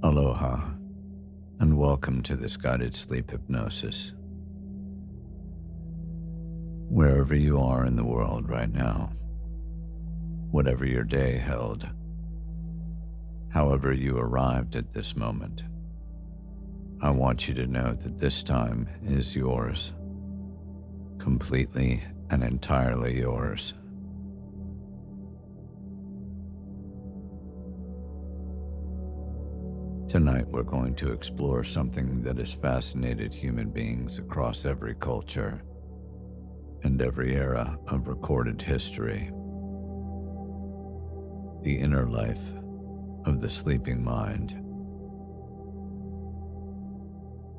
Aloha, and welcome to this guided sleep hypnosis. Wherever you are in the world right now, whatever your day held, however you arrived at this moment, I want you to know that this time is yours, completely and entirely yours. Tonight we're going to explore something that has fascinated human beings across every culture and every era of recorded history: the inner life of the sleeping mind.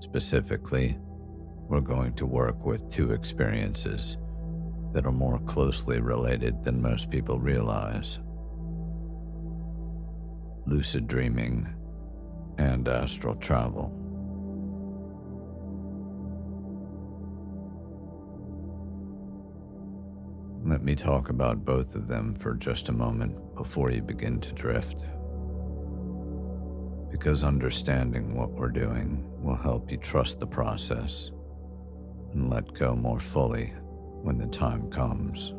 Specifically, we're going to work with two experiences that are more closely related than most people realize: lucid dreaming and astral travel. Let me talk about both of them for just a moment before you begin to drift, because understanding what we're doing will help you trust the process and let go more fully when the time comes.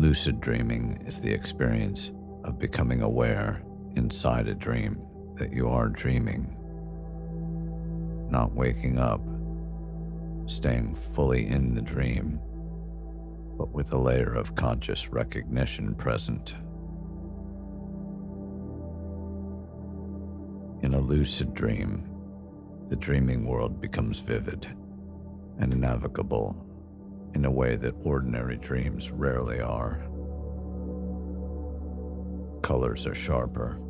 Lucid dreaming is the experience of becoming aware inside a dream that you are dreaming, not waking up, staying fully in the dream, but with a layer of conscious recognition present. In a lucid dream, the dreaming world becomes vivid and navigable in a way that ordinary dreams rarely are. Colors are sharper.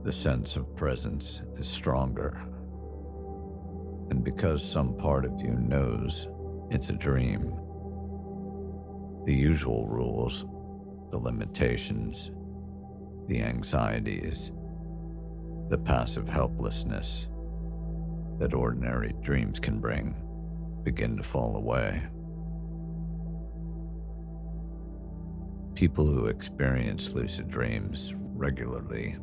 The sense of presence is stronger. And because some part of you knows it's a dream, the usual rules, the limitations, the anxieties, the passive helplessness that ordinary dreams can bring begin to fall away. People who experience lucid dreams regularly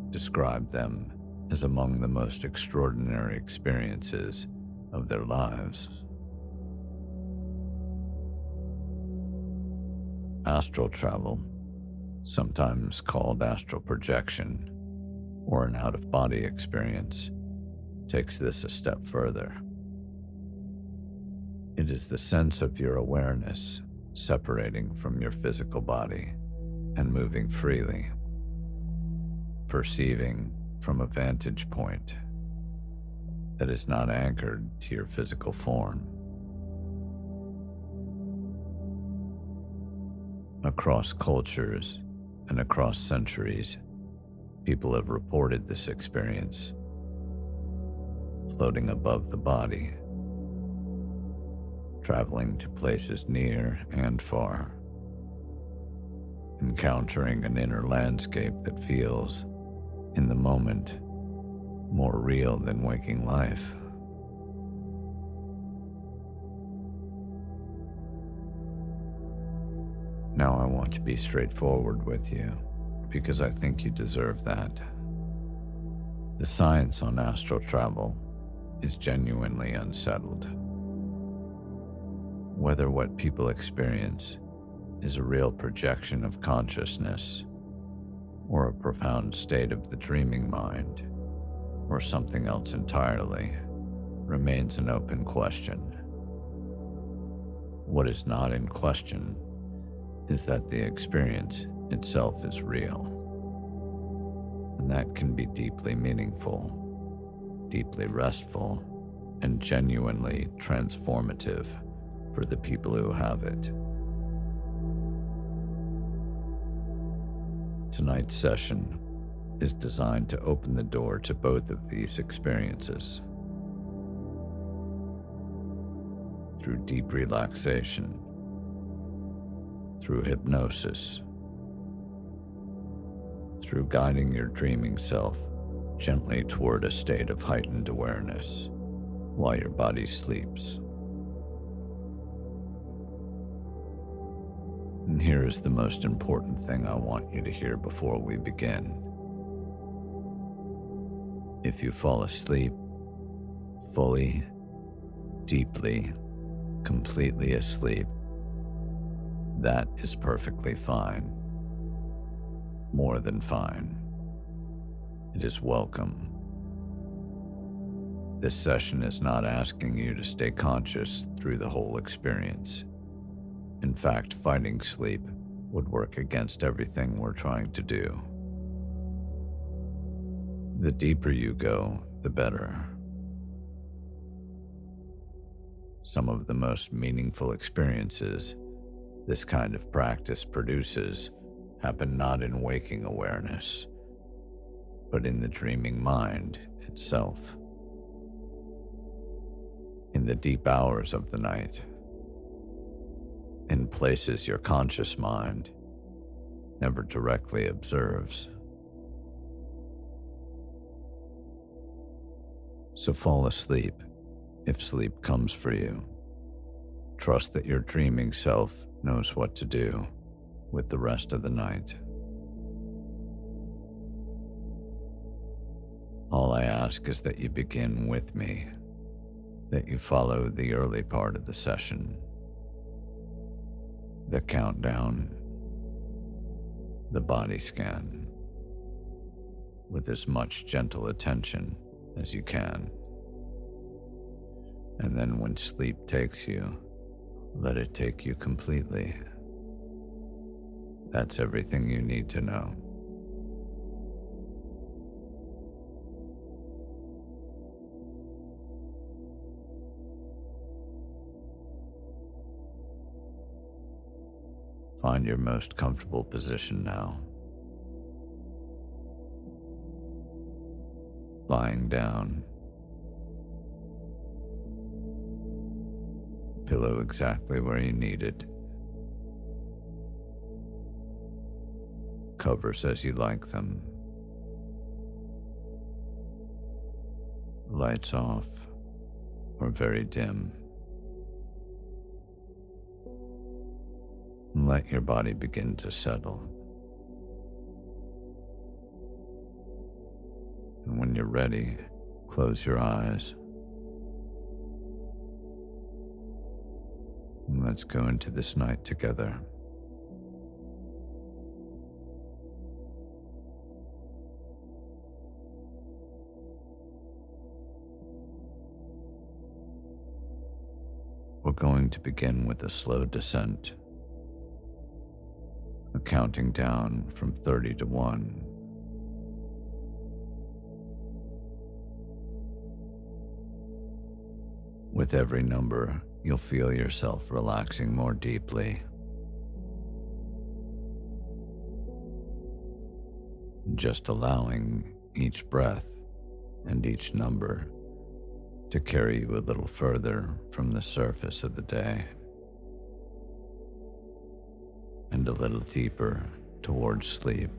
describe them as among the most extraordinary experiences of their lives. Astral travel, sometimes called astral projection or an out-of-body experience, takes this a step further. It is the sense of your awareness separating from your physical body and moving freely, perceiving from a vantage point that is not anchored to your physical form. Across cultures and across centuries, people have reported this experience, floating above the body, traveling to places near and far, encountering an inner landscape that feels, in the moment, more real than waking life. Now I want to be straightforward with you, because I think you deserve that. The science on astral travel is genuinely unsettled. Whether what people experience is a real projection of consciousness, or a profound state of the dreaming mind, or something else entirely, remains an open question. What is not in question is that the experience itself is real, and that can be deeply meaningful, deeply restful, and genuinely transformative for the people who have it. Tonight's session is designed to open the door to both of these experiences. Through deep relaxation, through hypnosis, through guiding your dreaming self gently toward a state of heightened awareness while your body sleeps. And here is the most important thing I want you to hear before we begin. If you fall asleep, fully, deeply, completely asleep, that is perfectly fine. More than fine. It is welcome. This session is not asking you to stay conscious through the whole experience. In fact, fighting sleep would work against everything we're trying to do. The deeper you go, the better. Some of the most meaningful experiences this kind of practice produces happen not in waking awareness, but in the dreaming mind itself. In the deep hours of the night, in places your conscious mind never directly observes. So fall asleep if sleep comes for you. Trust that your dreaming self knows what to do with the rest of the night. All I ask is that you begin with me, that you follow the early part of the session, the countdown, the body scan, with as much gentle attention as you can. And then when sleep takes you, let it take you completely. That's everything you need to know. Find your most comfortable position now. Lying down. Pillow exactly where you need it. Covers as you like them. Lights off or very dim. And let your body begin to settle. And when you're ready, close your eyes. And let's go into this night together. We're going to begin with a slow descent, a counting down from 30 to 1. With every number, you'll feel yourself relaxing more deeply. Just allowing each breath and each number to carry you a little further from the surface of the day and a little deeper towards sleep.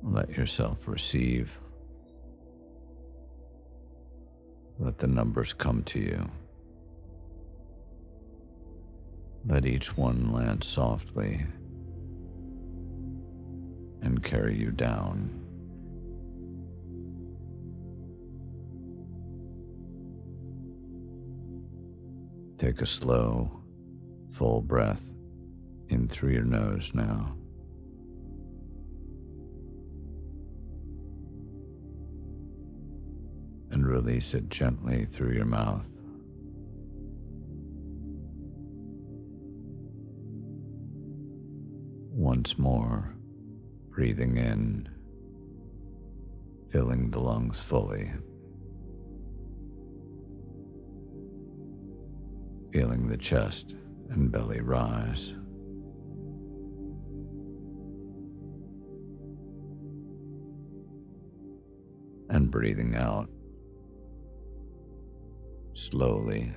Let yourself receive. Let the numbers come to you. Let each one land softly and carry you down. Take a slow, full breath in through your nose now. And release it gently through your mouth. Once more, breathing in, filling the lungs fully. Feeling the chest and belly rise. And breathing out slowly,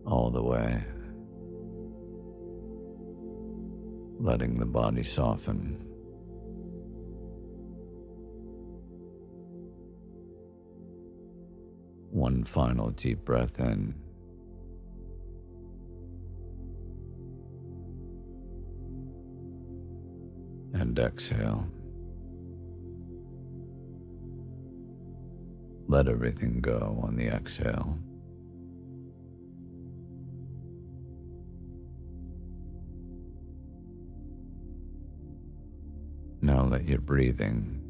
all the way, letting the body soften. One final deep breath in. And exhale. Let everything go on the exhale. Now let your breathing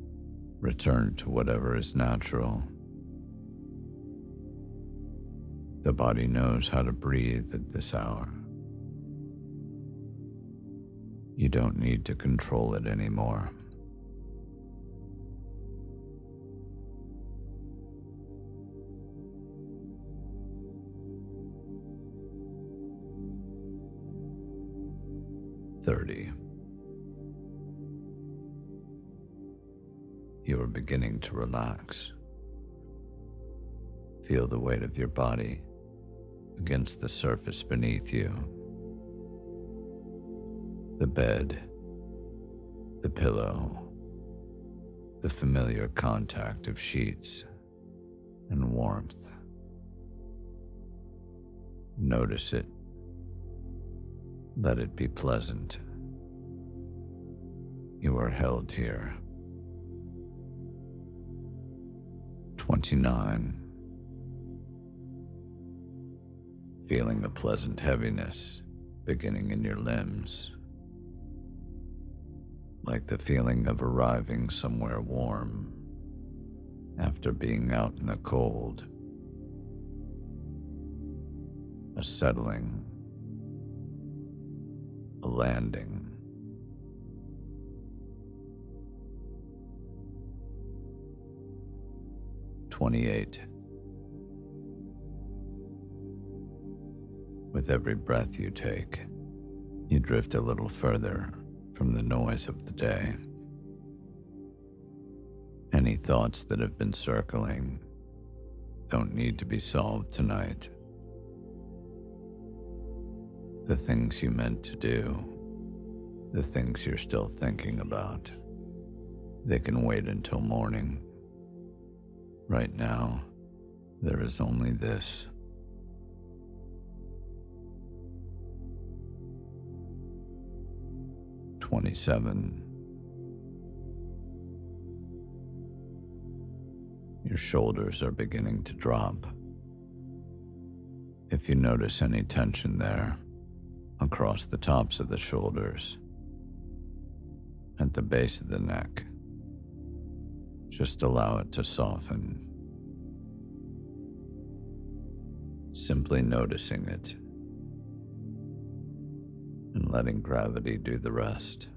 return to whatever is natural. The body knows how to breathe at this hour. You don't need to control it anymore. You are beginning to relax. Feel the weight of your body against the surface beneath you. The bed, the pillow, the familiar contact of sheets and warmth. Notice it. Let it be pleasant. You are held here. 29. Feeling a pleasant heaviness beginning in your limbs, like the feeling of arriving somewhere warm after being out in the cold. A settling, a landing. 28. With every breath you take, you drift a little further from the noise of the day. Any thoughts that have been circling don't need to be solved tonight. The things you meant to do, the things you're still thinking about, they can wait until morning. Right now, there is only this. Your shoulders are beginning to drop. If you notice any tension there, across the tops of the shoulders, at the base of the neck, just allow it to soften. Simply noticing it and letting gravity do the rest.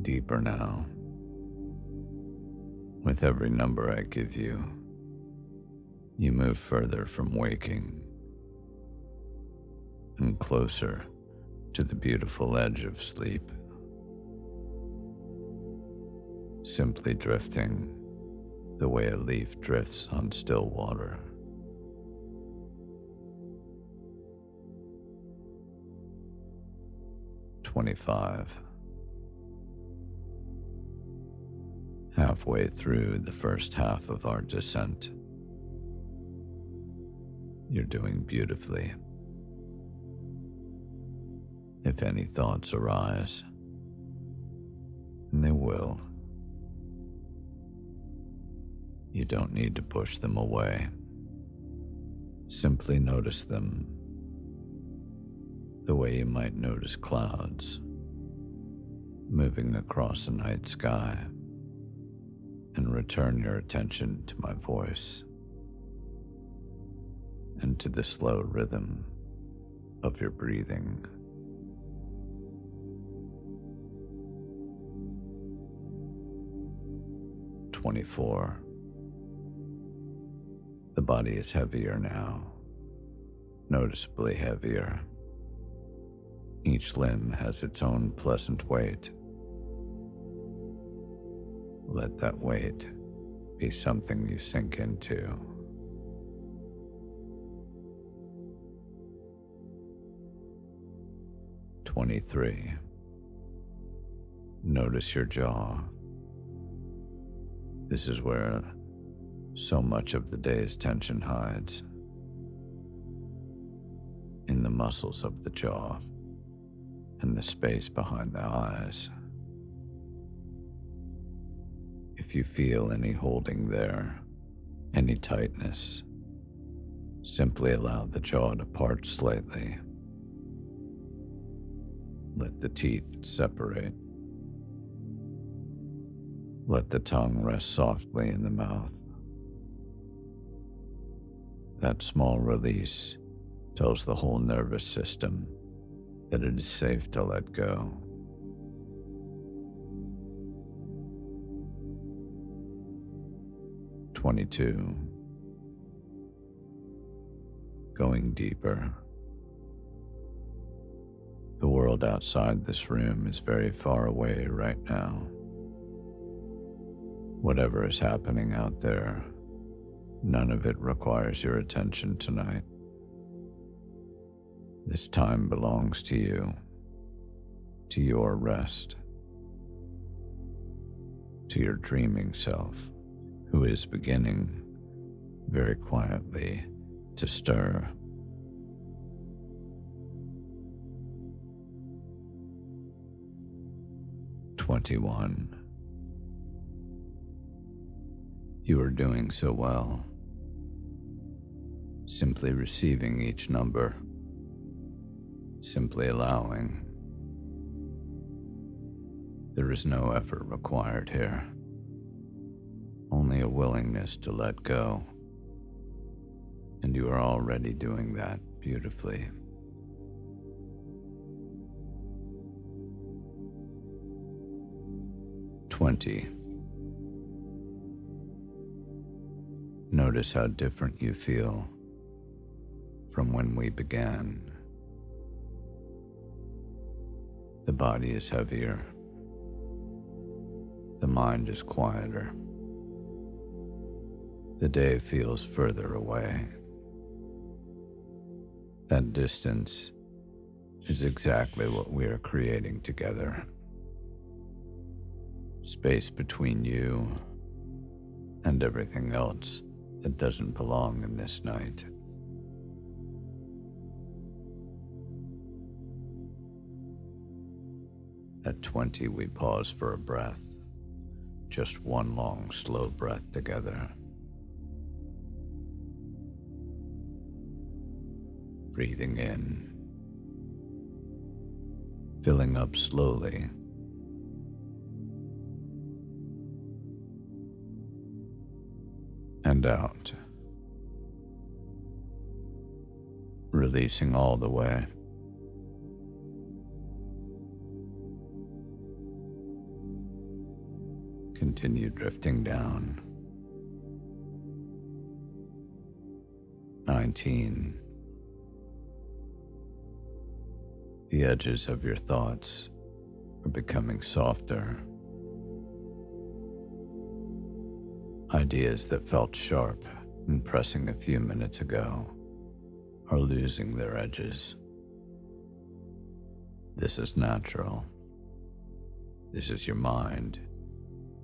Deeper now. With every number I give you, you move further from waking and closer to the beautiful edge of sleep. Simply drifting the way a leaf drifts on still water. Halfway through the first half of our descent. You're doing beautifully. If any thoughts arise, and they will, you don't need to push them away. Simply notice them the way you might notice clouds moving across a night sky, and return your attention to my voice and to the slow rhythm of your breathing. The body is heavier now, noticeably heavier. Each limb has its own pleasant weight. Let that weight be something you sink into. 23. Notice your jaw. This is where so much of the day's tension hides. In the muscles of the jaw and the space behind the eyes. If you feel any holding there, any tightness, simply allow the jaw to part slightly. Let the teeth separate. Let the tongue rest softly in the mouth. That small release tells the whole nervous system that it is safe to let go. "22. Going deeper. The world outside this room is very far away right now. Whatever is happening out there, none of it requires your attention tonight. This time belongs to you, to your rest, to your dreaming self, who is beginning, very quietly, to stir. "21. You are doing so well, simply receiving each number, simply allowing. There is no effort required here, only a willingness to let go, and you are already doing that beautifully. "20. Notice how different you feel from when we began. The body is heavier. The mind is quieter. The day feels further away. That distance is exactly what we are creating together. Space between you and everything else that doesn't belong in this night. At 20, we pause for a breath, just one long, slow breath together. Breathing in, filling up slowly, and out, releasing all the way. Continue drifting down. 19. The edges of your thoughts are becoming softer. Ideas that felt sharp and pressing a few minutes ago are losing their edges. This is natural. This is your mind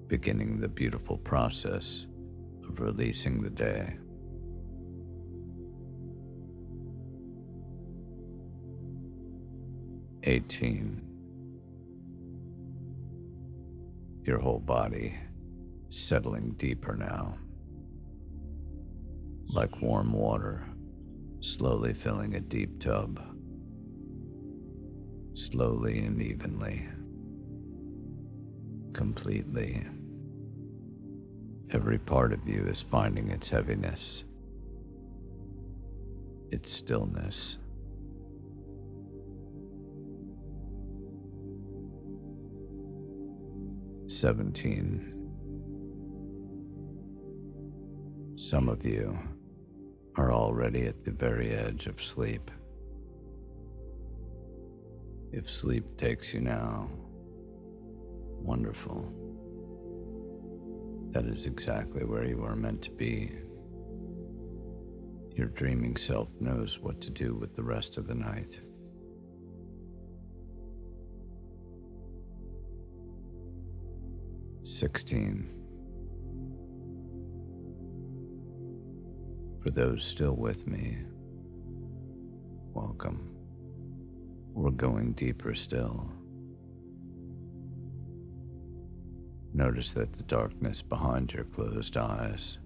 beginning the beautiful process of releasing the day. "18. Your whole body is settling deeper now, like warm water slowly filling a deep tub, slowly and evenly, completely. Every part of you is finding its heaviness, its stillness. "17. Some of you are already at the very edge of sleep. If sleep takes you now, wonderful. That is exactly where you are meant to be. Your dreaming self knows what to do with the rest of the night. 16. For those still with me, welcome. We're going deeper still. Notice that the darkness behind your closed eyes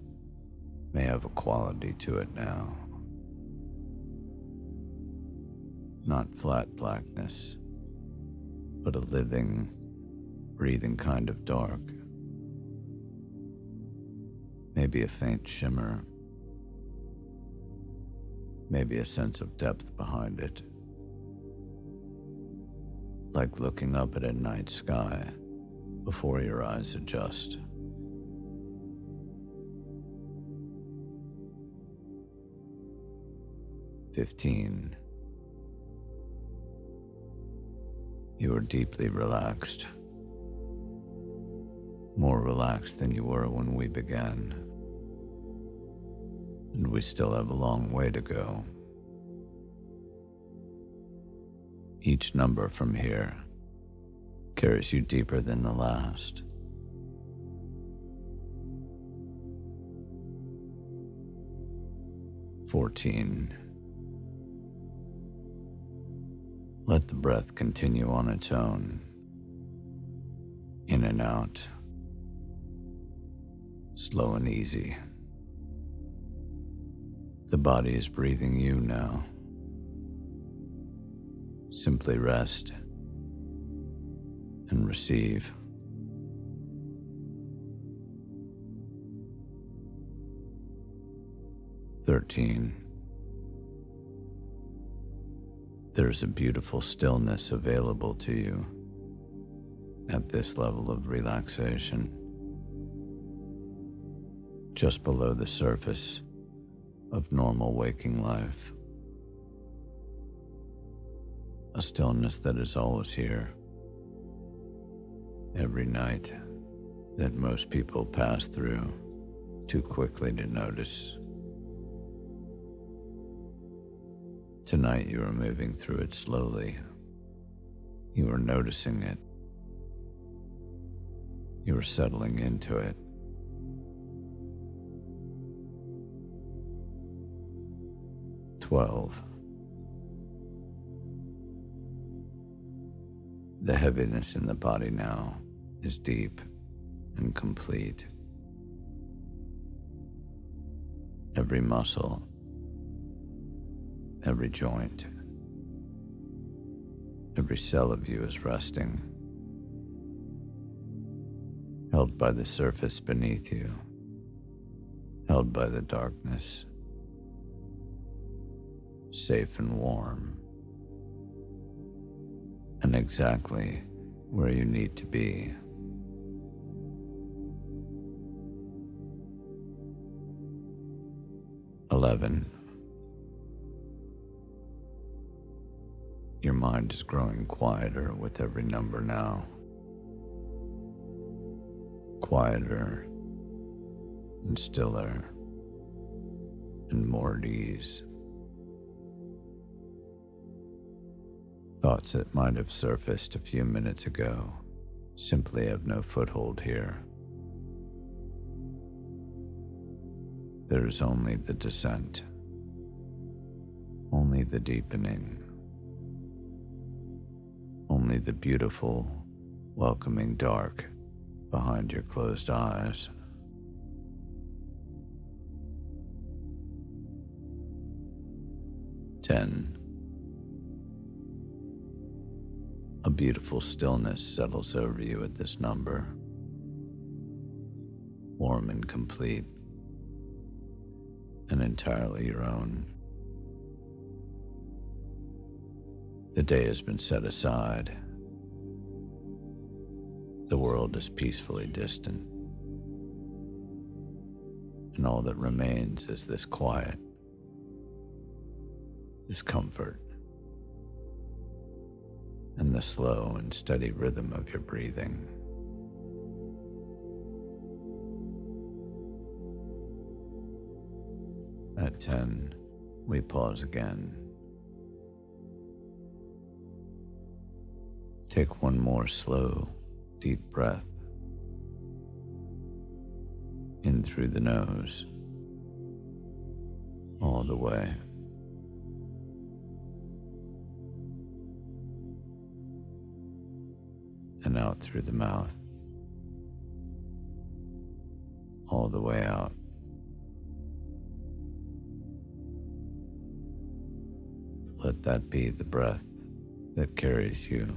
may have a quality to it now. Not flat blackness, but a living, breathing kind of dark. Maybe a faint shimmer. Maybe a sense of depth behind it. Like looking up at a night sky before your eyes adjust. "15. You are deeply relaxed. More relaxed than you were when we began. And we still have a long way to go. Each number from here carries you deeper than the last. "14. Let the breath continue on its own, in and out, slow and easy. The body is breathing you now. Simply rest and receive. "13. There's a beautiful stillness available to you at this level of relaxation, just below the surface of normal waking life. A stillness that is always here, every night, that most people pass through too quickly to notice. Tonight you are moving through it slowly. You are noticing it. You are settling into it. "12. The heaviness in the body now is deep and complete. Every muscle, every joint, every cell of you is resting, held by the surface beneath you, held by the darkness, safe and warm, and exactly where you need to be. "11. Your mind is growing quieter with every number now. Quieter and stiller and more at ease. Thoughts that might have surfaced a few minutes ago simply have no foothold here. There is only the descent, only the deepening, only the beautiful, welcoming dark behind your closed eyes. "10. A beautiful stillness settles over you at this number, warm and complete, and entirely your own. The day has been set aside. The world is peacefully distant, and all that remains is this quiet, this comfort, and the slow and steady rhythm of your breathing. At 10, we pause again. Take one more slow, deep breath In through the nose, all the way. And out through the mouth, all the way out. Let that be the breath that carries you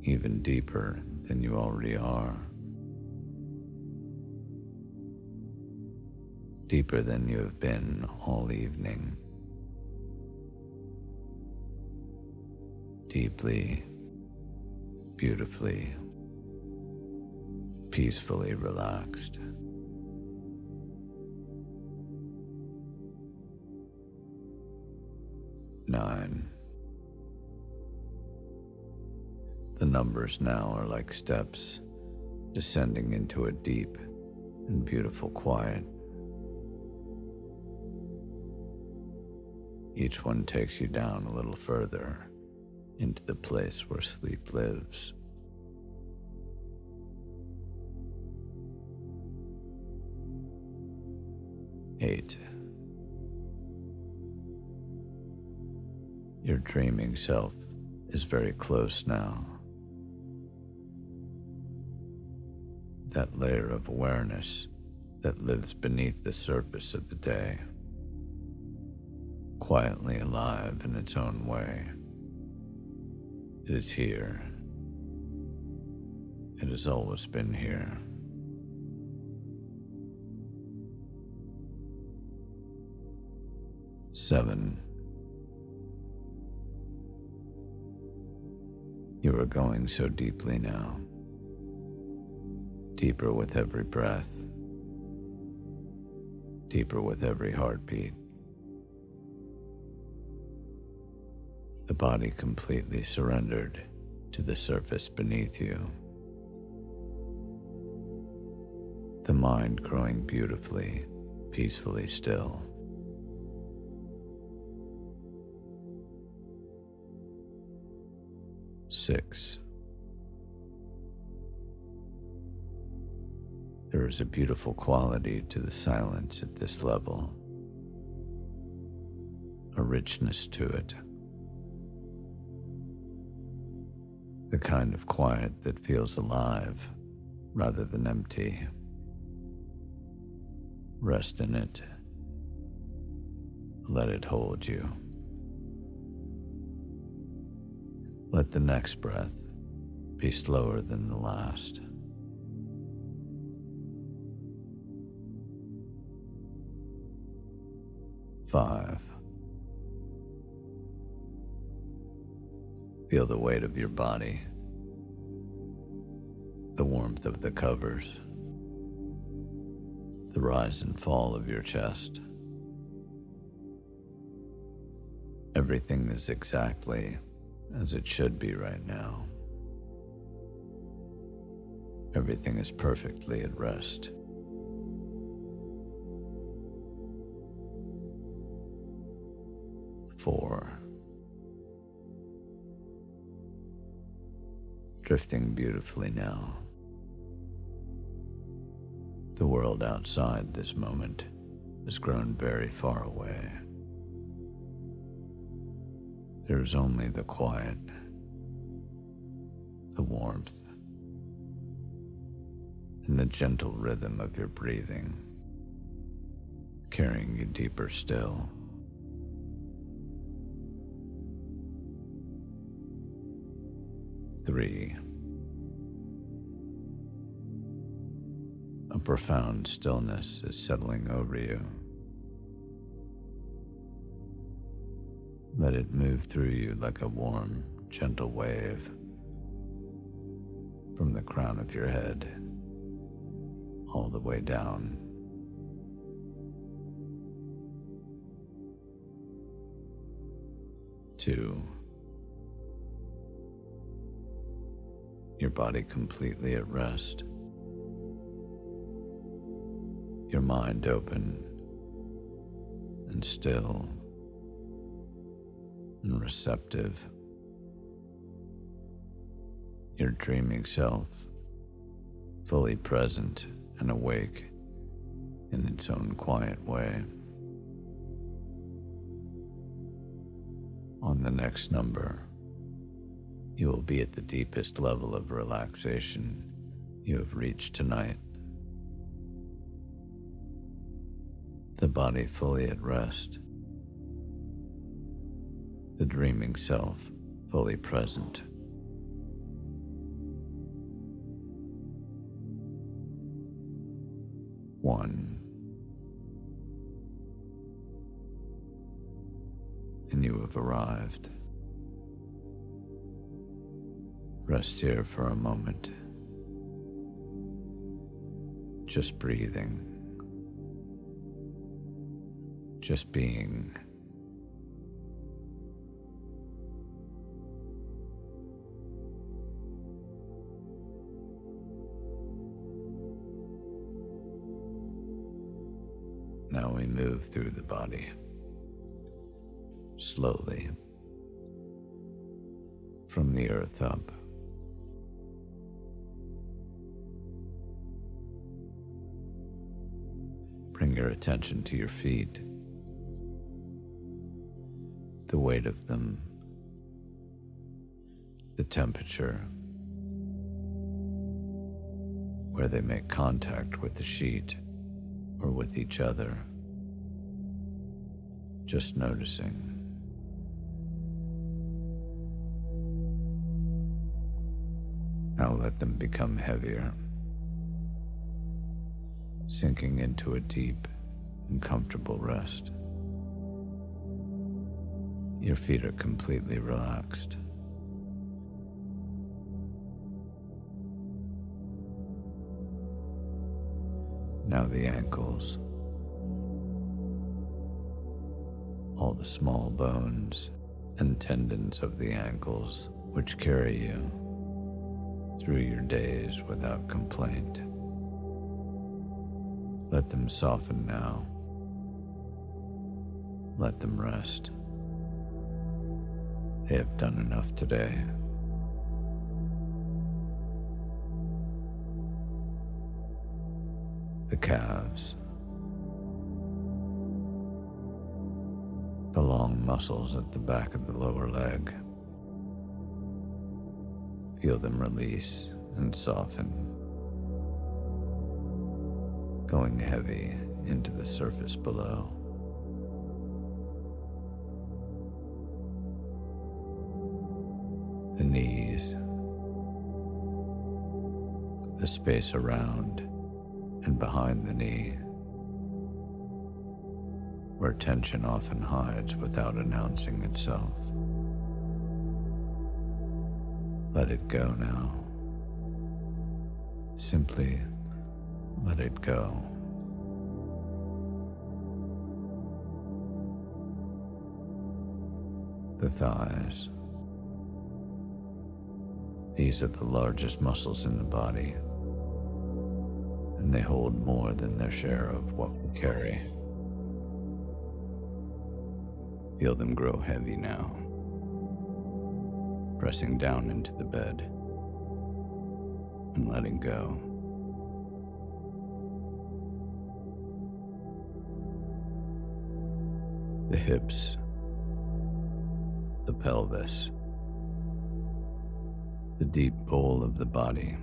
even deeper than you already are. Deeper than you have been all evening. Deeply, beautifully, peacefully relaxed. Nine. The numbers now are like steps descending into a deep and beautiful quiet. Each one takes you down a little further into the place where sleep lives. 8. Your dreaming self is very close now. That layer of awareness that lives beneath the surface of the day, quietly alive in its own way. It is here. It has always been here. Seven. You are going so deeply now, deeper with every breath, deeper with every heartbeat. The body completely surrendered to the surface beneath you. The mind growing beautifully, peacefully still. 6. There is a beautiful quality to the silence at this level, a richness to it, the kind of quiet that feels alive rather than empty. Rest in it. Let it hold you. Let the next breath be slower than the last. Five. Feel the weight of your body, the warmth of the covers, the rise and fall of your chest. Everything is exactly as it should be right now. Everything is perfectly at rest. 4. Drifting beautifully now. The world outside this moment has grown very far away. There is only the quiet, the warmth, and the gentle rhythm of your breathing, carrying you deeper still. 3. A profound stillness is settling over you. Let it move through you like a warm, gentle wave from the crown of your head all the way down. 2. Your body completely at rest. Your mind open and still and receptive. Your dreaming self fully present and awake in its own quiet way. On the next number, you will be at the deepest level of relaxation you have reached tonight. The body fully at rest, the dreaming self fully present. One, and you have arrived. Rest here for a moment, just breathing, just being. Now we move through the body, slowly, from the earth up. Bring your attention to your feet, the weight of them, the temperature, where they make contact with the sheet or with each other. Just noticing. Now let them become heavier, sinking into a deep and comfortable rest. Your feet are completely relaxed. Now the ankles, all the small bones and tendons of the ankles which carry you through your days without complaint. Let them soften now. Let them rest. They have done enough today. The calves, the long muscles at the back of the lower leg. Feel them release and soften, going heavy into the surface below. The knees, the space around and behind the knee, where tension often hides without announcing itself. Let it go now. Simply let it go. The thighs. These are the largest muscles in the body, and they hold more than their share of what we carry. Feel them grow heavy now, pressing down into the bed and letting go. The hips, the pelvis, the deep bowl of the body.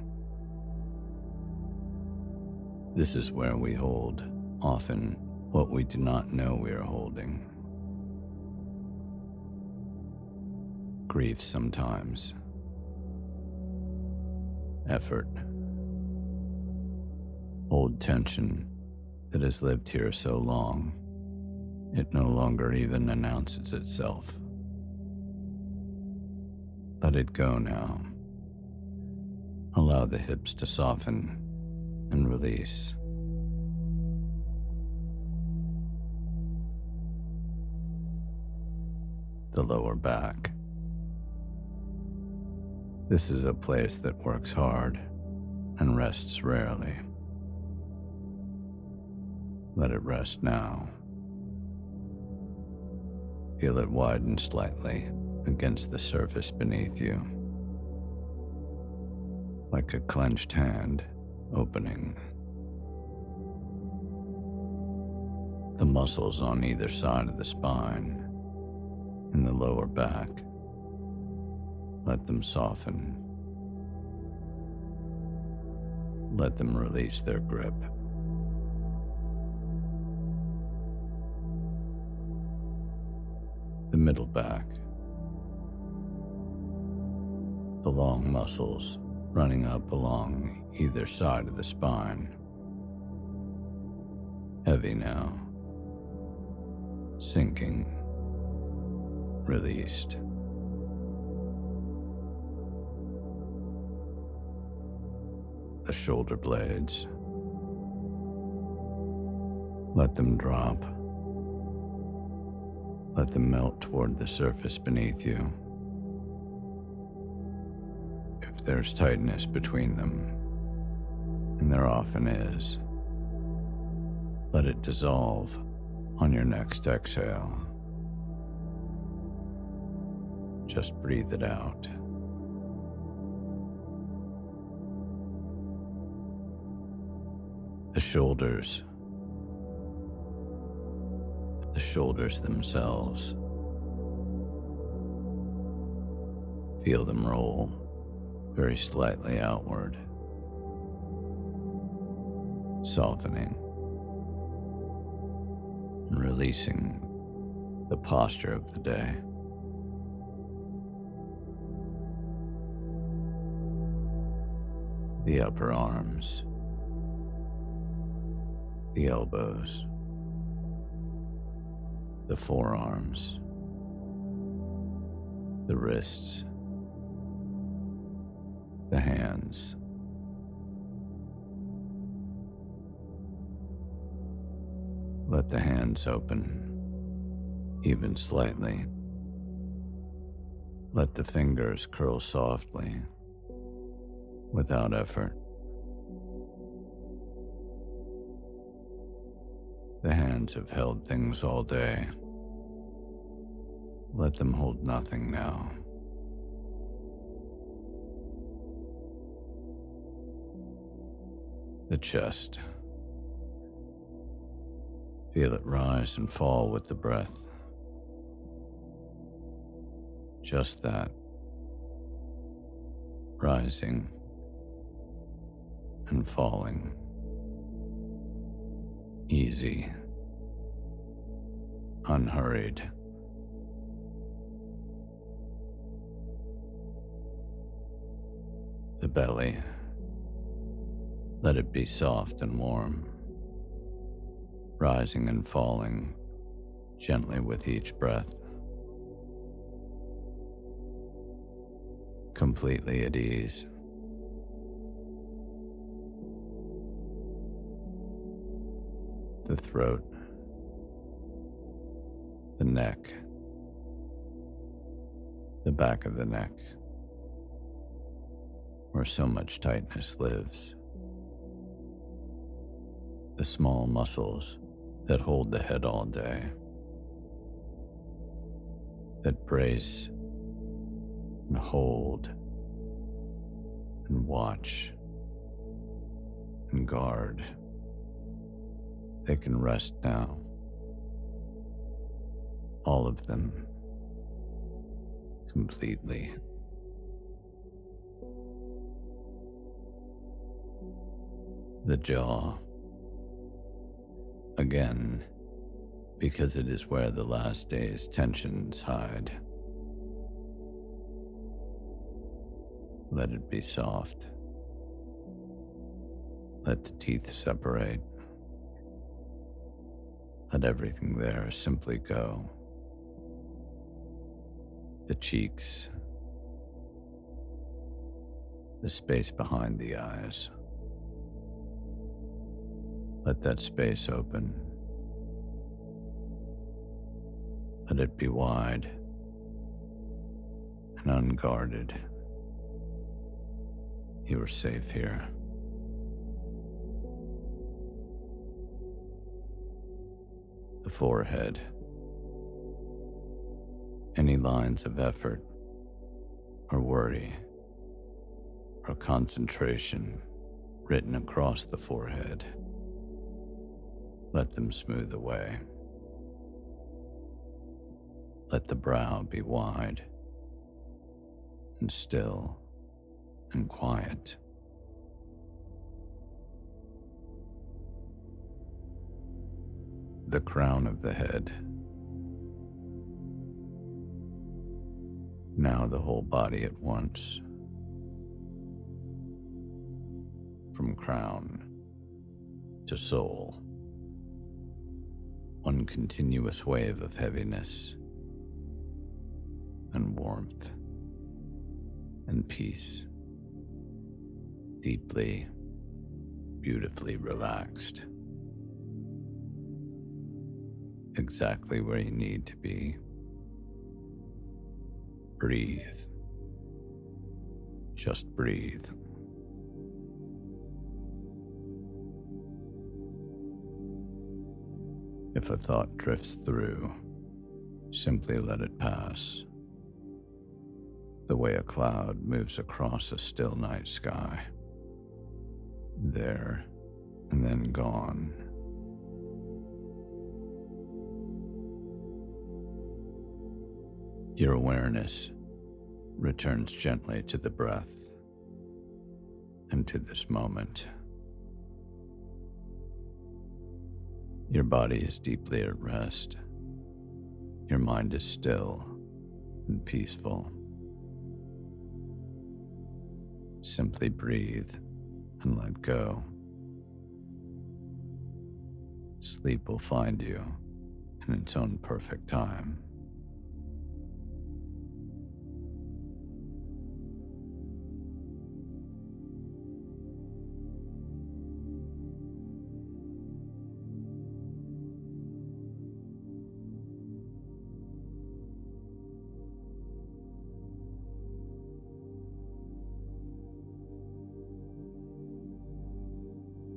This is where we hold, often, what we do not know we are holding. Grief sometimes. Effort. Old tension that has lived here so long, it no longer even announces itself. Let it go now. Allow the hips to soften and release. The lower back. This is a place that works hard and rests rarely. Let it rest now. Feel it widen slightly against the surface beneath you, like a clenched hand opening. The muscles on either side of the spine and the lower back, let them soften. Let them release their grip. The middle back, the long muscles running up along either side of the spine, heavy now, sinking, released. The shoulder blades, let them drop. Let them melt toward the surface beneath you. If there's tightness between them, and there often is, let it dissolve on your next exhale. Just breathe it out. The shoulders themselves. Feel them roll very slightly outward, softening and releasing the posture of the day. The upper arms, the elbows, the forearms, the wrists, the hands, let the hands open, even slightly. Let the fingers curl softly, without effort. The hands have held things all day. Let them hold nothing now. The chest. Feel it rise and fall with the breath. Just that. Rising and falling. Easy. Unhurried. The belly. Let it be soft and warm, rising and falling gently with each breath. Completely at ease. The throat, the neck, the back of the neck, where so much tightness lives. The small muscles that hold the head all day, that brace and hold and watch and guard. They can rest now. All of them. Completely. The jaw. Again, because it is where the last day's tensions hide. Let it be soft. Let the teeth separate. Let everything there simply go. The cheeks. The space behind the eyes. Let that space open. Let it be wide and unguarded. You are safe here. The forehead. Any lines of effort or worry or concentration written across the forehead. Let them smooth away. Let the brow be wide and still and quiet. The crown of the head. Now the whole body at once. From crown to soul. One continuous wave of heaviness and warmth and peace. Deeply, beautifully relaxed. Exactly where you need to be. Breathe. Just breathe. If a thought drifts through, simply let it pass. The way a cloud moves across a still night sky. There and then gone. Your awareness returns gently to the breath and to this moment. Your body is deeply at rest. Your mind is still and peaceful. Simply breathe and let go. Sleep will find you in its own perfect time.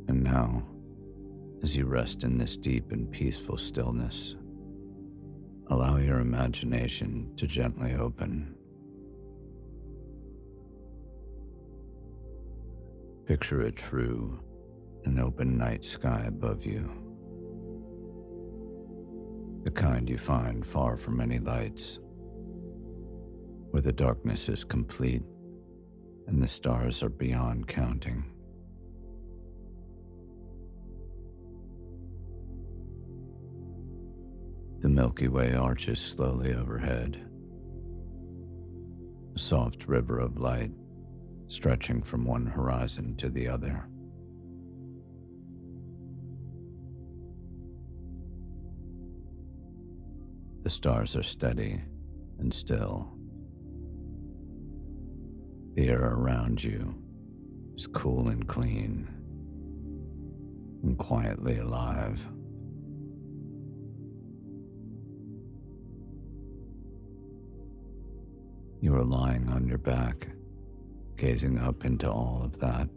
And now, as you rest in this deep and peaceful stillness, allow your imagination to gently open. Picture a true and open night sky above you, the kind you find far from any lights, where the darkness is complete and the stars are beyond counting. The Milky Way arches slowly overhead, a soft river of light stretching from one horizon to the other. The stars are steady and still. The air around you is cool and clean and quietly alive. You are lying on your back, gazing up into all of that.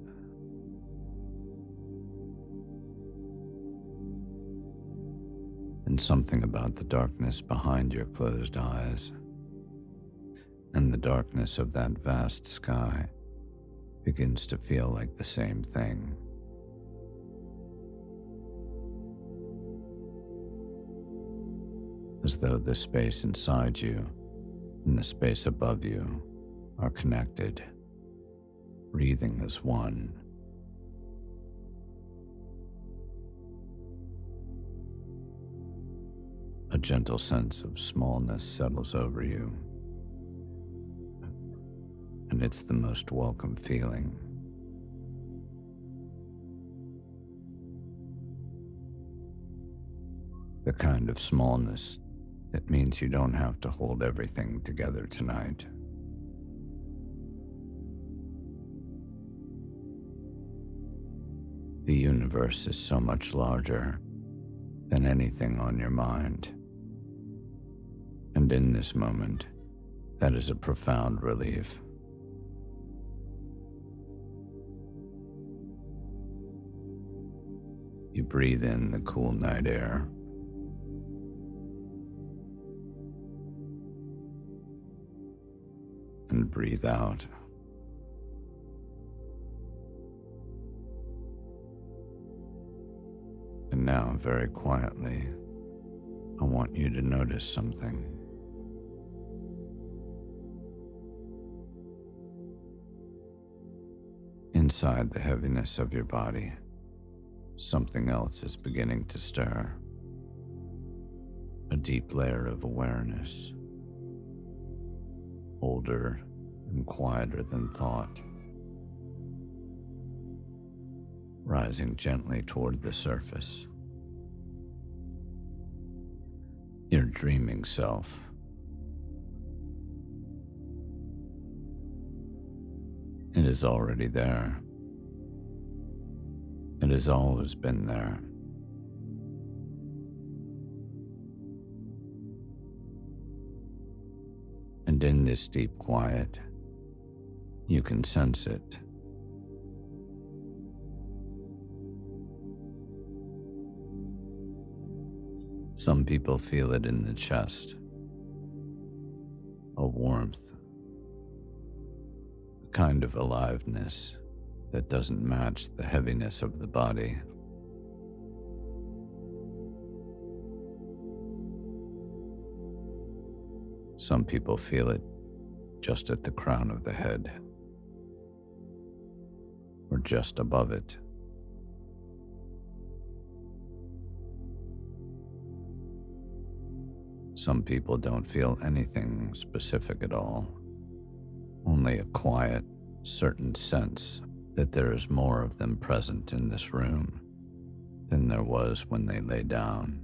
And something about the darkness behind your closed eyes and the darkness of that vast sky begins to feel like the same thing. As though the space inside you and the space above you are connected, breathing as one. A gentle sense of smallness settles over you, and it's the most welcome feeling. The kind of smallness that means you don't have to hold everything together tonight. The universe is so much larger than anything on your mind. And in this moment, that is a profound relief. You breathe in the cool night air. And breathe out. And now very quietly, I want you to notice something. Inside the heaviness of your body, something else is beginning to stir. A deep layer of awareness, older and quieter than thought, rising gently toward the surface. Your dreaming self. It is already there. It has always been there. And in this deep quiet, you can sense it. Some people feel it in the chest, a warmth, a kind of aliveness that doesn't match the heaviness of the body. Some people feel it just at the crown of the head, or just above it. Some people don't feel anything specific at all, only a quiet, certain sense that there is more of them present in this room than there was when they lay down.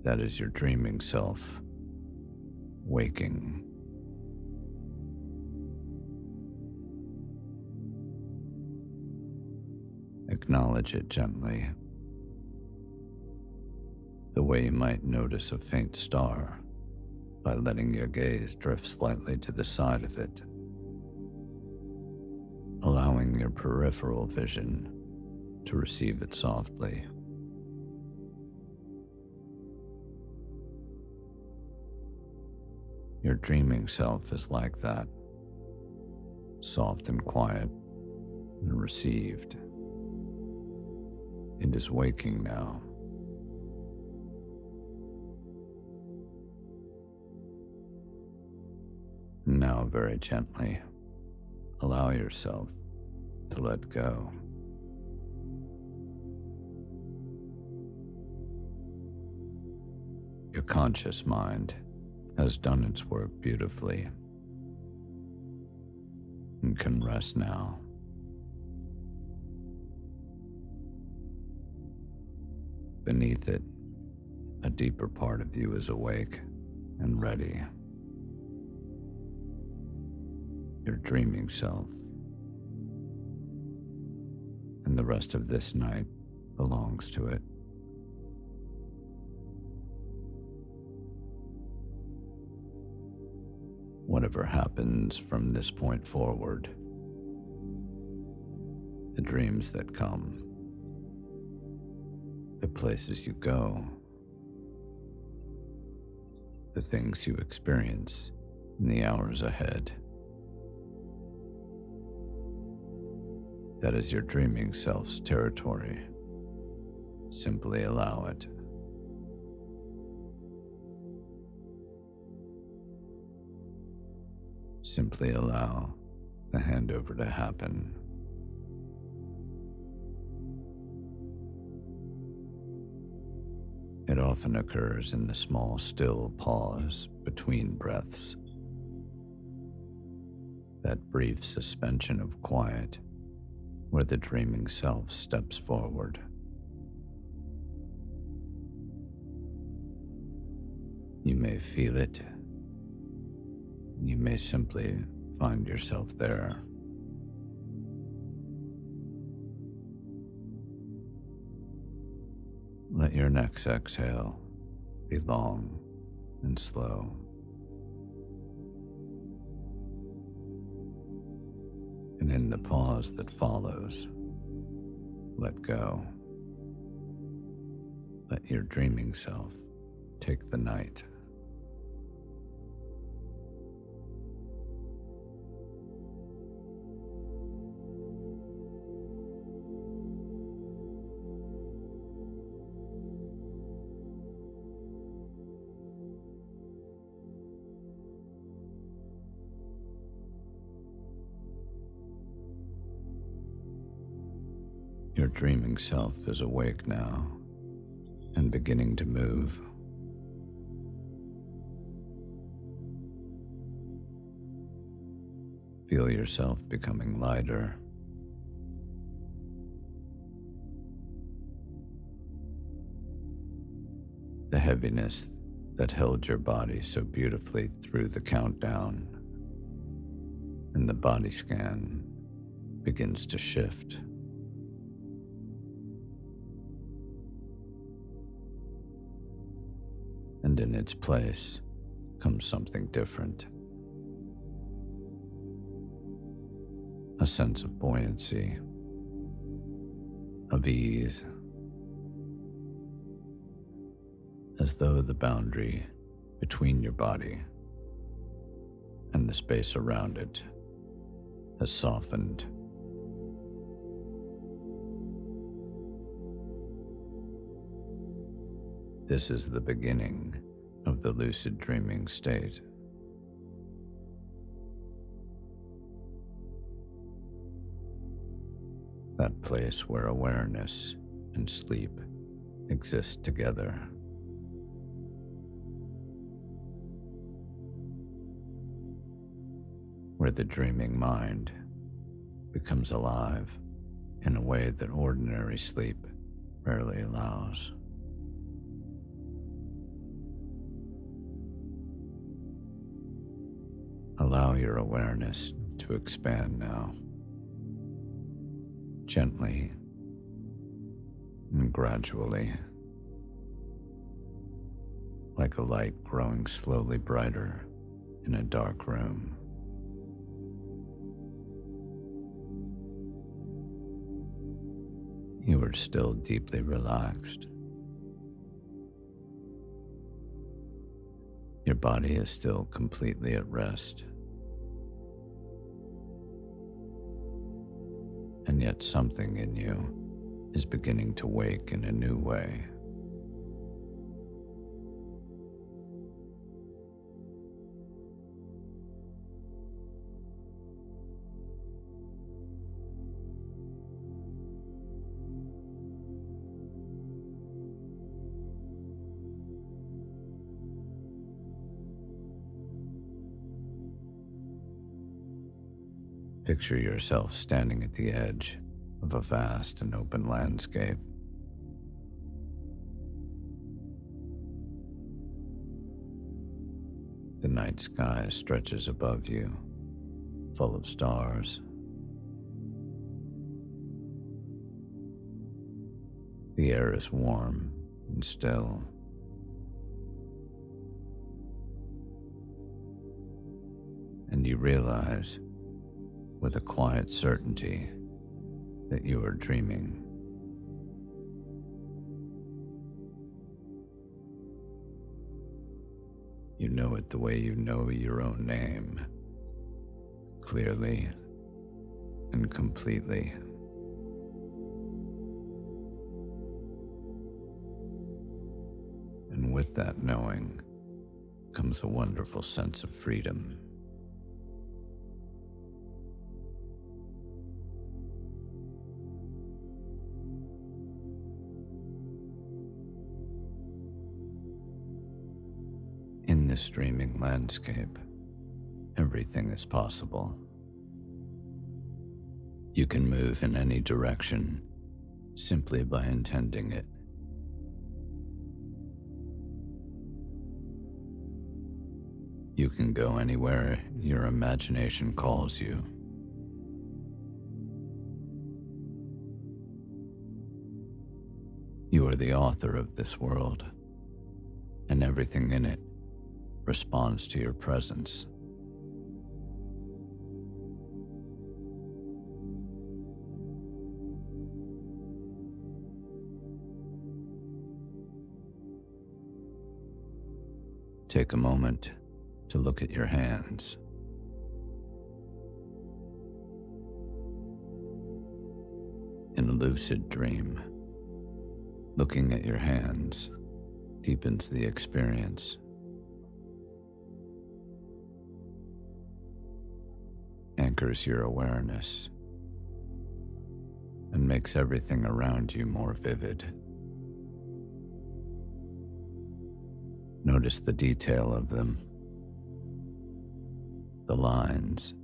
That is your dreaming self, waking. Acknowledge it gently, the way you might notice a faint star by letting your gaze drift slightly to the side of it, allowing your peripheral vision to receive it softly. Your dreaming self is like that, soft and quiet and received. It is waking now. Now, very gently, allow yourself to let go. Your conscious mind has done its work beautifully and can rest now. Beneath it, a deeper part of you is awake and ready. Your dreaming self. And the rest of this night belongs to it. Whatever happens from this point forward, the dreams that come, the places you go, the things you experience in the hours ahead. That is your dreaming self's territory. Simply allow it. Simply allow the handover to happen. It often occurs in the small, still pause between breaths. That brief suspension of quiet where the dreaming self steps forward. You may feel it. You may simply find yourself there. Let your next exhale be long and slow. And in the pause that follows, let go. Let your dreaming self take the night. Your dreaming self is awake now and beginning to move. Feel yourself becoming lighter. The heaviness that held your body so beautifully through the countdown and the body scan begins to shift. And in its place comes something different. A sense of buoyancy, of ease, as though the boundary between your body and the space around it has softened. This is the beginning of the lucid dreaming state. That place where awareness and sleep exist together. Where the dreaming mind becomes alive in a way that ordinary sleep rarely allows. Allow your awareness to expand now, gently and gradually, like a light growing slowly brighter in a dark room. You are still deeply relaxed. Your body is still completely at rest. And yet something in you is beginning to wake in a new way. Picture yourself standing at the edge of a vast and open landscape. The night sky stretches above you, full of stars. The air is warm and still. And you realize, with a quiet certainty, that you are dreaming. You know it the way you know your own name, clearly and completely. And with that knowing comes a wonderful sense of freedom. In this dreaming landscape, everything is possible. You can move in any direction simply by intending it. You can go anywhere your imagination calls you. You are the author of this world, and everything in it responds to your presence. Take a moment to look at your hands. In a lucid dream, looking at your hands deepens the experience. Anchors your awareness. and makes everything around you more vivid. Notice the detail of them, the lines,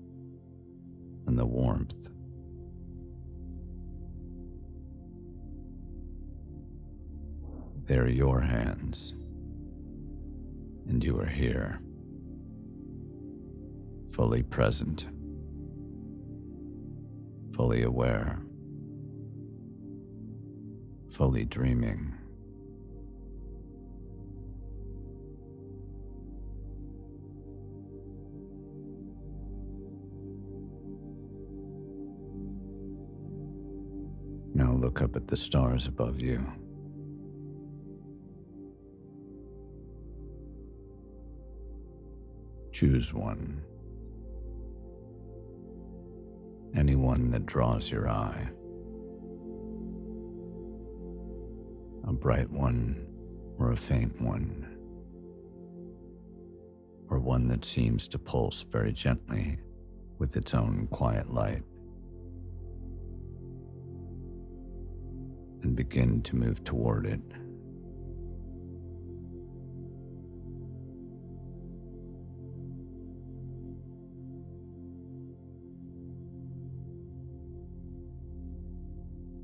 and the warmth. They are your hands, and you are here, fully present, fully aware, fully dreaming. Now look up at the stars above you. Choose one. Any one that draws your eye. A bright one or a faint one. Or one that seems to pulse very gently with its own quiet light. And begin to move toward it.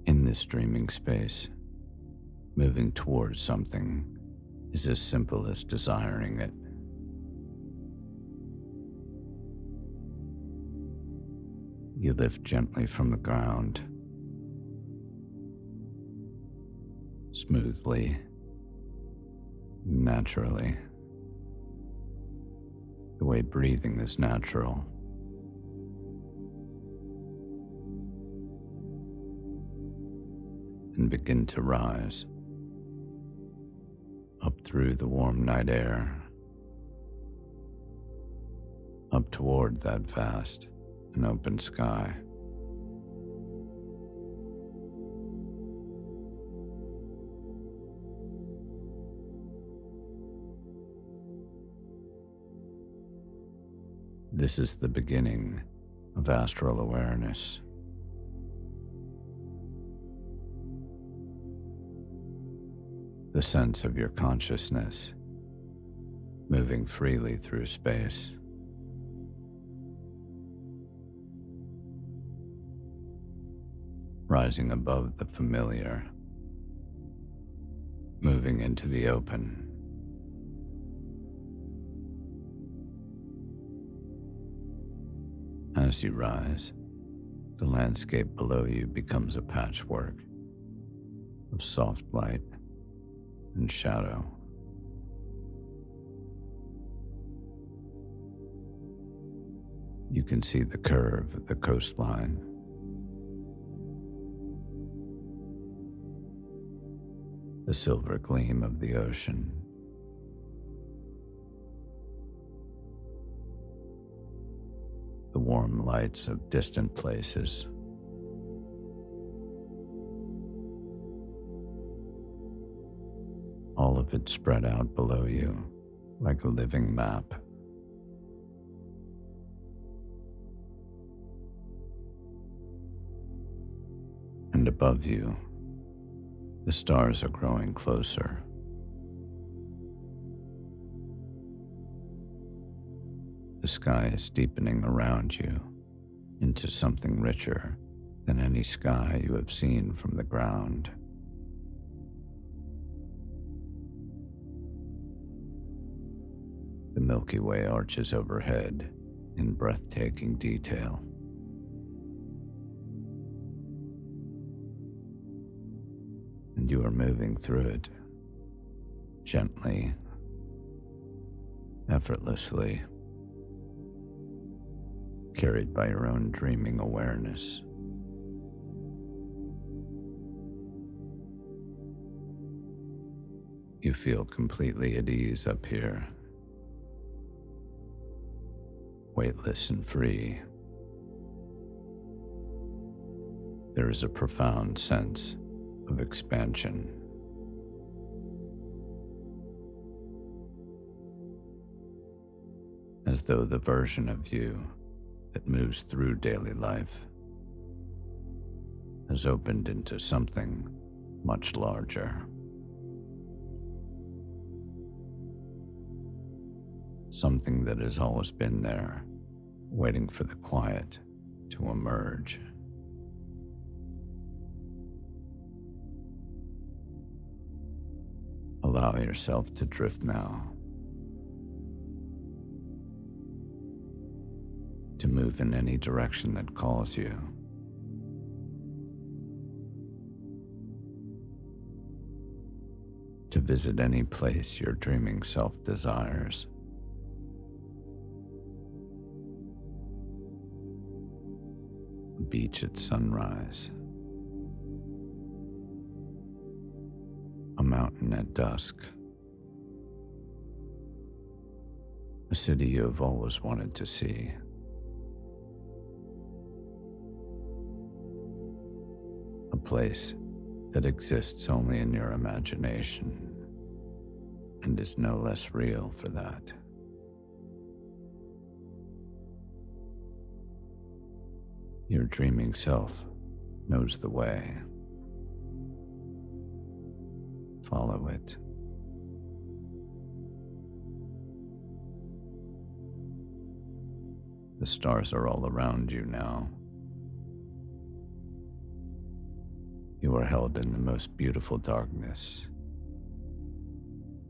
In this dreaming space, moving towards something is as simple as desiring it. You lift gently from the ground, smoothly, naturally, the way breathing is natural. And begin to rise up through the warm night air, up toward that vast and open sky. This is the beginning of astral awareness. The sense of your consciousness moving freely through space. Rising above the familiar, moving into the open. As you rise, the landscape below you becomes a patchwork of soft light and shadow. You can see the curve of the coastline, the silver gleam of the ocean, the warm lights of distant places. All of it spread out below you like a living map. And above you, the stars are growing closer. The sky is deepening around you into something richer than any sky you have seen from the ground. The Milky Way arches overhead in breathtaking detail. And you are moving through it, gently, effortlessly, carried by your own dreaming awareness. You feel completely at ease up here, weightless and free. There is a profound sense of expansion. As though the version of you that moves through daily life has opened into something much larger. Something that has always been there, waiting for the quiet to emerge. Allow yourself to drift now, to move in any direction that calls you. To visit any place your dreaming self desires. A beach at sunrise. A mountain at dusk. A city you have always wanted to see. A place that exists only in your imagination and is no less real for that. Your dreaming self knows the way. Follow it. The stars are all around you now. You are held in the most beautiful darkness,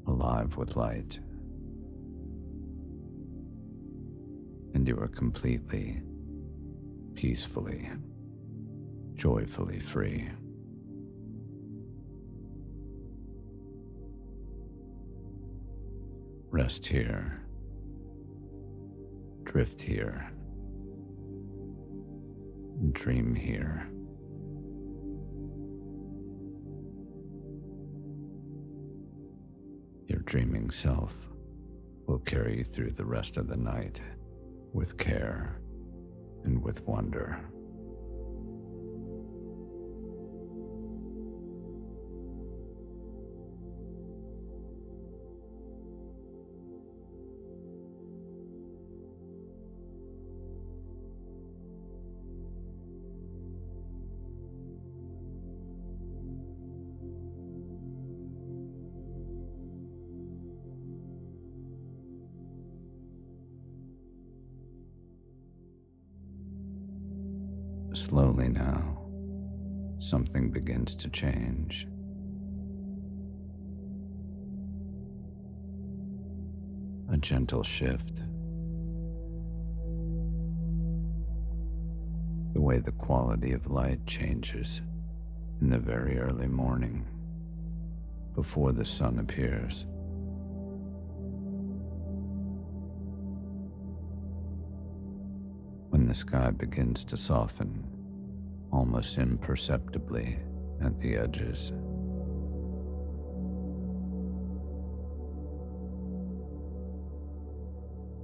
alive with light, and you are completely, peacefully, joyfully free. Rest here, drift here, dream here. Your dreaming self will carry you through the rest of the night with care and with wonder. Slowly now, something begins to change. A gentle shift. The way the quality of light changes in the very early morning, before the sun appears. When the sky begins to soften, almost imperceptibly at the edges.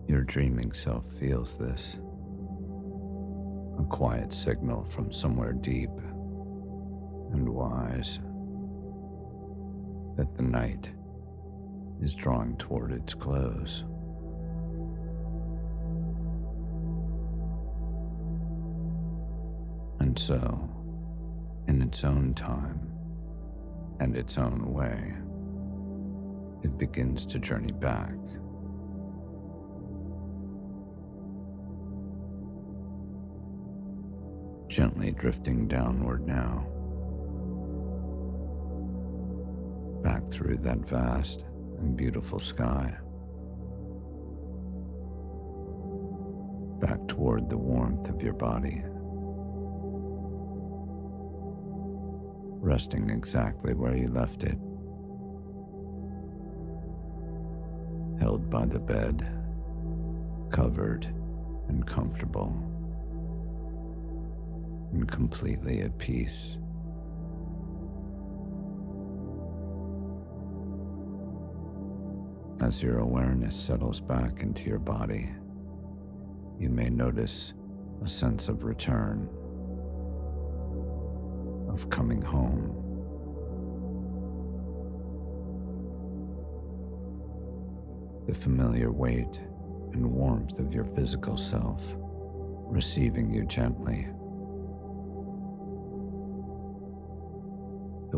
Your dreaming self feels this, a quiet signal from somewhere deep and wise that the night is drawing toward its close. And so, in its own time and its own way, it begins to journey back. Gently drifting downward now, back through that vast and beautiful sky, back toward the warmth of your body, resting exactly where you left it, held by the bed, covered and comfortable, and completely at peace. As your awareness settles back into your body, you may notice a sense of return, of coming home. The familiar weight and warmth of your physical self receiving you gently.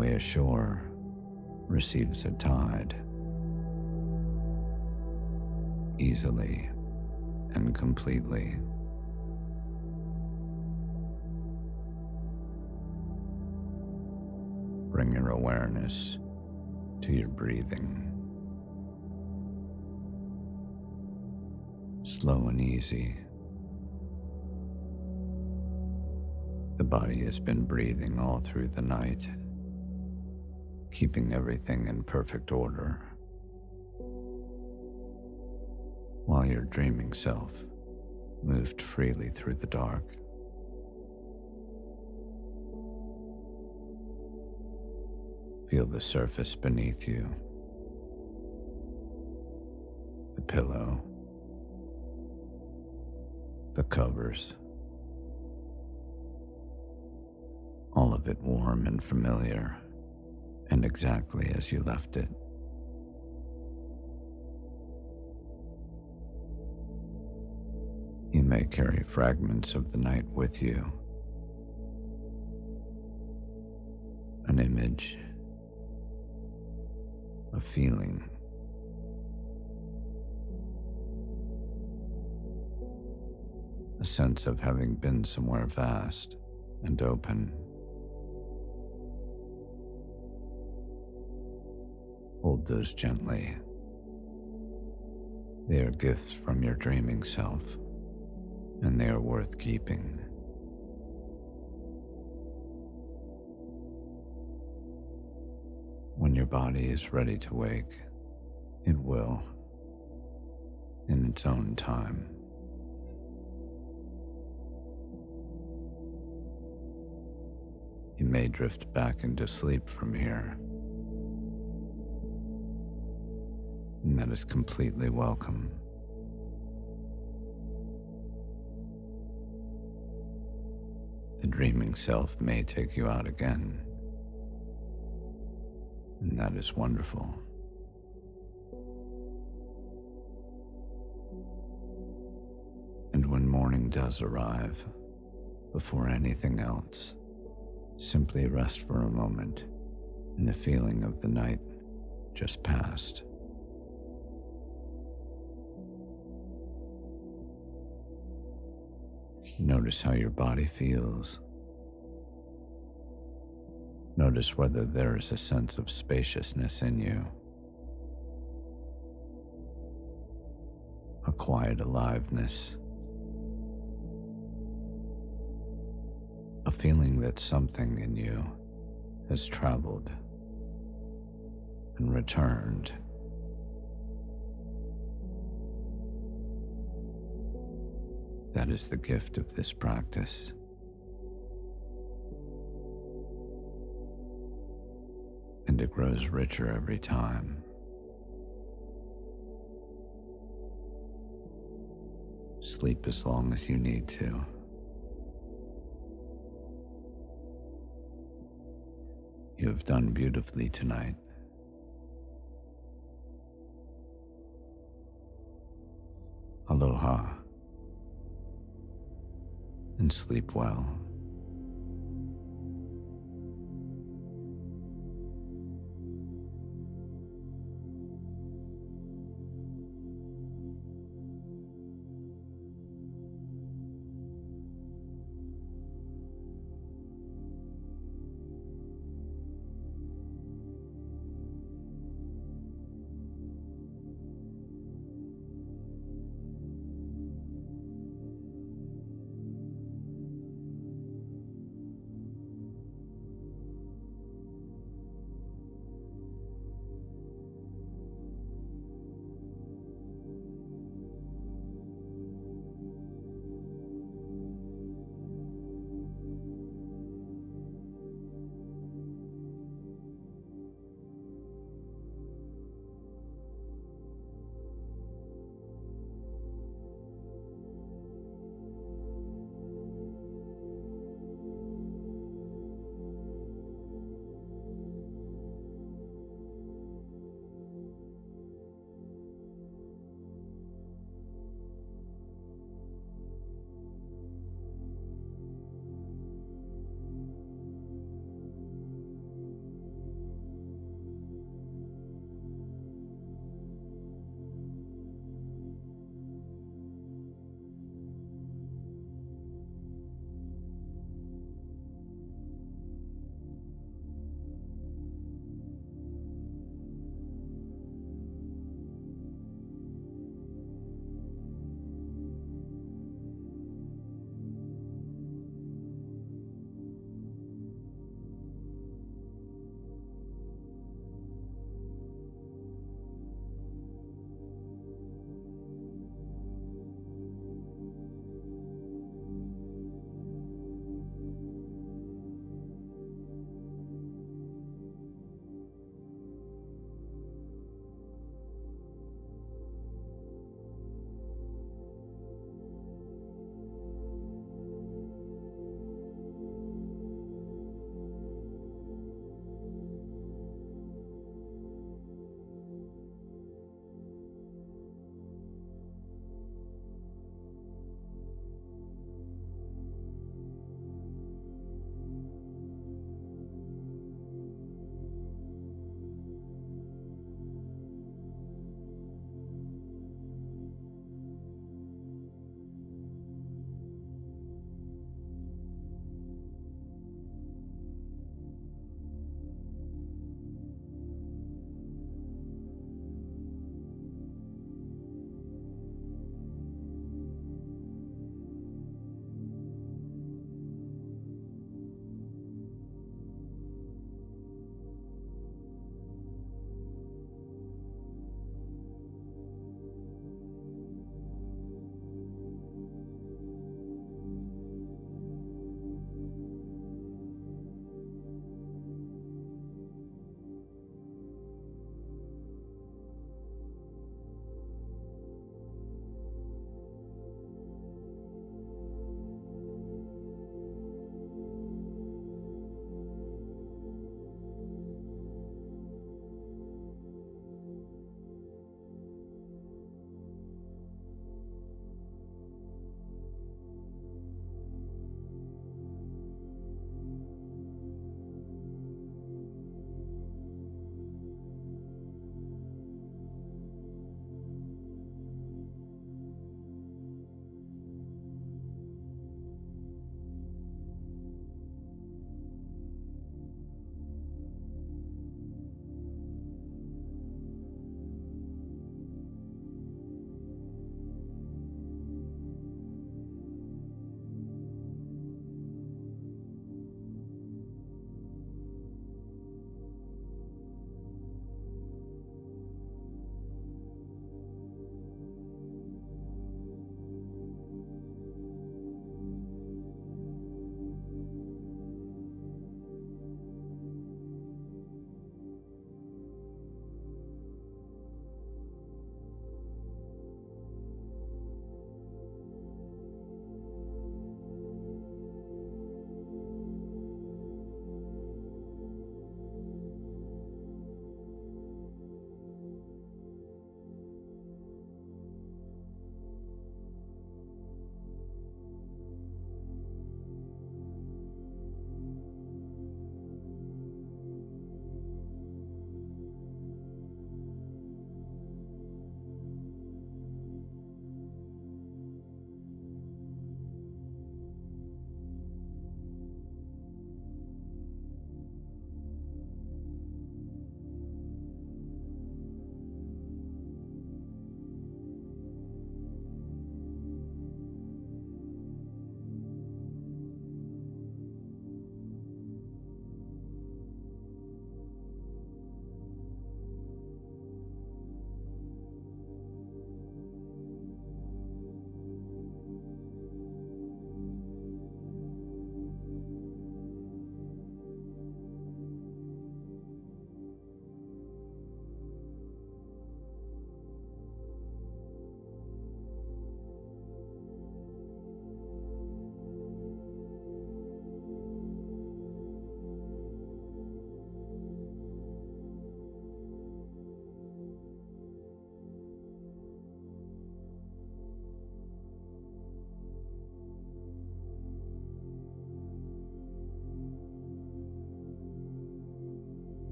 way a shore receives a tide, easily and completely. Bring your awareness to your breathing. Slow and easy. The body has been breathing all through the night, keeping everything in perfect order, while your dreaming self moved freely through the dark. Feel the surface beneath you, the pillow, the covers, all of it warm and familiar, and exactly as you left it. You may carry fragments of the night with you, an image, a feeling, a sense of having been somewhere vast and open. Hold those gently. They are gifts from your dreaming self, and they are worth keeping. When your body is ready to wake, it will, in its own time. You may drift back into sleep from here, and that is completely welcome. The dreaming self may take you out again, and that is wonderful. And when morning does arrive, before anything else, simply rest for a moment in the feeling of the night just past. Notice how your body feels. Notice whether there is a sense of spaciousness in you, a quiet aliveness, a feeling that something in you has traveled and returned. That is the gift of this practice. And it grows richer every time. Sleep as long as you need to. You have done beautifully tonight. Aloha, and sleep well.